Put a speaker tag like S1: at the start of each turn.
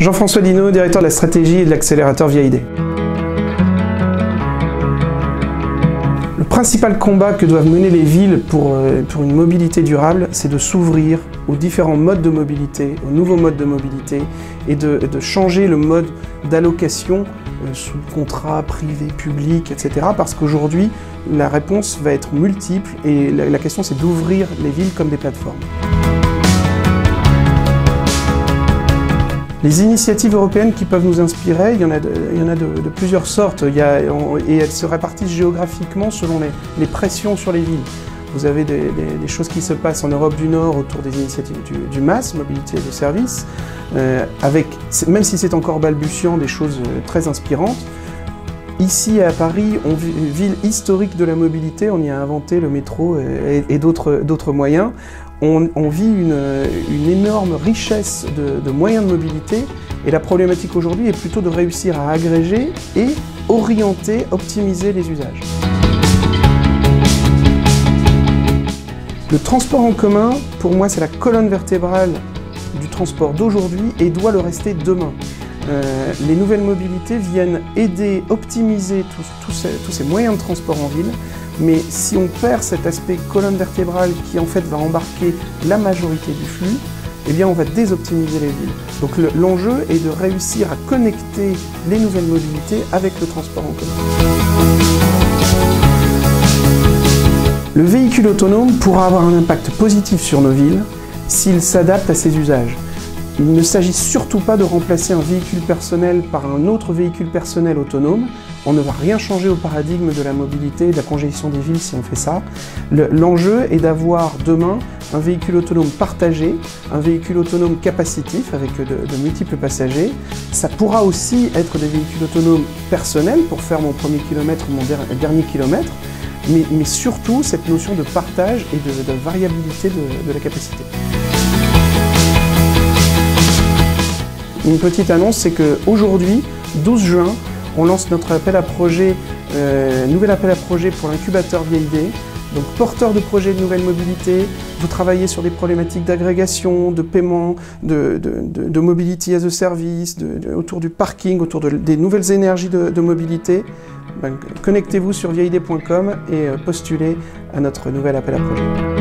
S1: Jean-François Dino, directeur de la stratégie et de l'accélérateur VIA-ID. Le principal combat que doivent mener les villes pour une mobilité durable, c'est de s'ouvrir aux différents modes de mobilité, aux nouveaux modes de mobilité et de changer le mode d'allocation sous contrat privé, public, etc. Parce qu'aujourd'hui, la réponse va être multiple et la question c'est d'ouvrir les villes comme des plateformes. Les initiatives européennes qui peuvent nous inspirer, il y en a de plusieurs sortes et elles se répartissent géographiquement selon les pressions sur les villes. Vous avez des choses qui se passent en Europe du Nord autour des initiatives du MaaS, mobilité de service, avec, même si c'est encore balbutiant, des choses très inspirantes. Ici à Paris, ville historique de la mobilité, on y a inventé le métro et d'autres moyens. On vit une énorme richesse de moyens de mobilité et la problématique aujourd'hui est plutôt de réussir à agréger et orienter, optimiser les usages. Le transport en commun, pour moi, c'est la colonne vertébrale du transport d'aujourd'hui et doit le rester demain. Les nouvelles mobilités viennent aider, optimiser tous ces moyens de transport en ville, mais si on perd cet aspect colonne vertébrale qui en fait va embarquer la majorité du flux, eh bien on va désoptimiser les villes. Donc l'enjeu est de réussir à connecter les nouvelles mobilités avec le transport en commun. Le véhicule autonome pourra avoir un impact positif sur nos villes s'il s'adapte à ses usages. Il ne s'agit surtout pas de remplacer un véhicule personnel par un autre véhicule personnel autonome. On ne va rien changer au paradigme de la mobilité et de la congestion des villes si on fait ça. L'enjeu est d'avoir demain un véhicule autonome partagé, un véhicule autonome capacitif avec de multiples passagers. Ça pourra aussi être des véhicules autonomes personnels pour faire mon premier kilomètre ou mon dernier kilomètre, mais surtout cette notion de partage et de variabilité de la capacité. Une petite annonce, c'est qu'aujourd'hui, 12 juin, on lance notre appel à projet, nouvel appel à projet pour l'incubateur VIA-ID. Donc porteur de projets de nouvelle mobilité, vous travaillez sur des problématiques d'agrégation, de paiement, de mobility as a service, autour du parking, autour des nouvelles énergies de mobilité. Connectez-vous sur viaid.com et postulez à notre nouvel appel à projet.